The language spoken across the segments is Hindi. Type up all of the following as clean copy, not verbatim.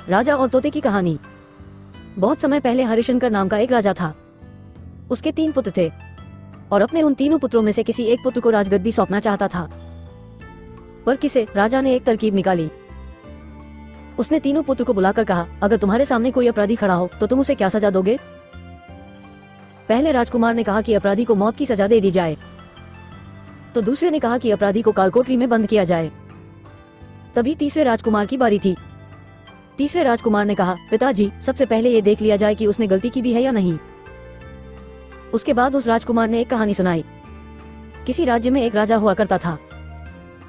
राजा और तोते की कहानी। बहुत समय पहले हरिशंकर नाम का एक राजा था। उसके 3 पुत्र थे और अपने उन तीनों पुत्रों में से किसी एक पुत्र को राजगद्दी सौंपना चाहता था। पर किसे राजा ने एक तरकीब निकाली। उसने तीनों पुत्र को बुलाकर कहा, अगर तुम्हारे सामने कोई अपराधी खड़ा हो तो तुम उसे क्या सजा दोगे? पहले राजकुमार ने कहा कि अपराधी को मौत की सजा दे दी जाए। तो दूसरे ने कहा कि अपराधी को कालकोठरी में बंद किया जाए। तभी तीसरे राजकुमार की बारी थी। तीसरे राजकुमार ने कहा, पिताजी, सबसे पहले ये देख लिया जाए कि उसने गलती की भी है या नहीं। उसके बाद उस राजकुमार ने एक कहानी सुनाई। किसी राज्य में एक राजा हुआ करता था।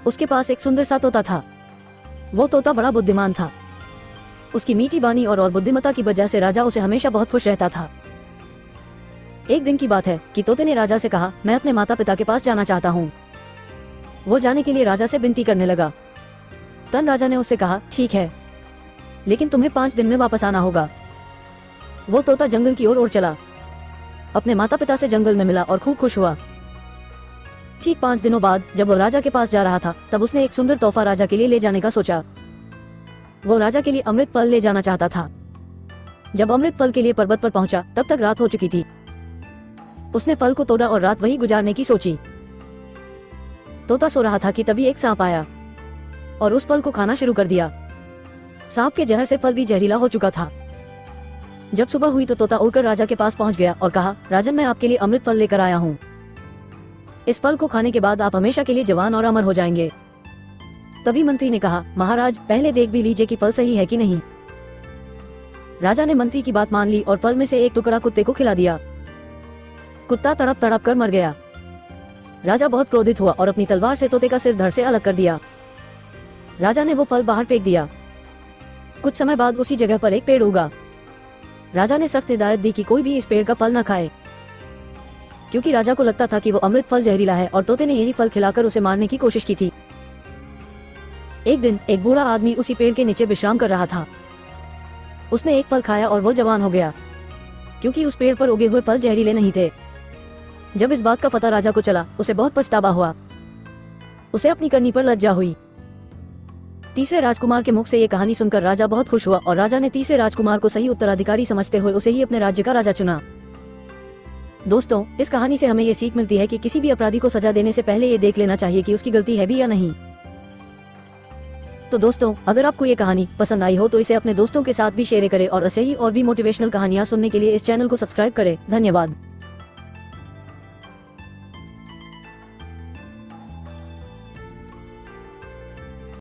उसके पास एक सुंदर सा तोता था। वो तोता बड़ा बुद्धिमान था। उसकी मीठी बानी और बुद्धिमत्ता की वजह से राजा उसे हमेशा बहुत खुश रहता था। एक दिन की बात है कि तोते ने राजा से कहा, मैं अपने माता पिता के पास जाना चाहता हूँ। वो जाने के लिए राजा से विनती करने लगा। तब राजा ने उससे कहा, ठीक है, लेकिन तुम्हें 5 दिन में वापस आना होगा। वो तोता जंगल की ओर उड़ चला। अपने माता पिता से जंगल में मिला और खूब खुश हुआ। ठीक 5 दिनों बाद जब वो राजा के पास जा रहा था, तब उसने एक सुंदर तोहफा राजा के लिए ले जाने का सोचा। वो राजा के लिए अमृत फल ले जाना चाहता था। जब अमृत फल के लिए पर्वत पर पहुंचा, तब तक रात हो चुकी थी। उसने फल को तोड़ा और रात वही गुजारने की सोची। तोता सो रहा था कि तभी एक सांप आया और उस फल को खाना शुरू कर दिया। सांप के जहर से फल भी जहरीला हो चुका था। जब सुबह हुई तो तोता उड़कर राजा के पास पहुंच गया और कहा, राजन, मैं आपके लिए अमृत फल लेकर आया हूँ। इस फल को खाने के बाद आप हमेशा के लिए जवान और अमर हो जाएंगे। तभी मंत्री ने कहा, महाराज, पहले देख भी लीजिए कि फल सही है कि नहीं। राजा ने मंत्री की बात मान ली और फल में से एक टुकड़ा कुत्ते को खिला दिया। कुत्ता तड़प तड़प कर मर गया। राजा बहुत क्रोधित हुआ और अपनी तलवार से तोते का सिर धड़ से अलग कर दिया। राजा ने वो फल बाहर फेंक दिया। कुछ समय बाद उसी जगह पर एक पेड़ उगा। राजा ने सख्त हिदायत दी कि कोई भी इस पेड़ का फल न खाए, क्योंकि राजा को लगता था कि वो अमृत फल जहरीला है और तोते ने यही फल खिलाकर उसे मारने की कोशिश की थी। एक दिन एक बूढ़ा आदमी उसी पेड़ के नीचे विश्राम कर रहा था। उसने एक फल खाया और वो जवान हो गया, क्योंकि उस पेड़ पर उगे हुए फल जहरीले नहीं थे। जब इस बात का पता राजा को चला, उसे बहुत पछतावा हुआ। उसे अपनी करनी पर लज्जा हुई। तीसरे राजकुमार के मुख से ये कहानी सुनकर राजा बहुत खुश हुआ और राजा ने तीसरे राजकुमार को सही उत्तराधिकारी समझते हुए उसे ही अपने राज्य का राजा चुना। दोस्तों, इस कहानी से हमें ये सीख मिलती है कि किसी भी अपराधी को सजा देने से पहले ये देख लेना चाहिए कि उसकी गलती है भी या नहीं। तो दोस्तों, अगर आपको ये कहानी पसंद आई हो तो इसे अपने दोस्तों के साथ भी शेयर करें और ऐसे ही और भी मोटिवेशनल कहानियां सुनने के लिए इस चैनल को सब्सक्राइब करें। धन्यवाद।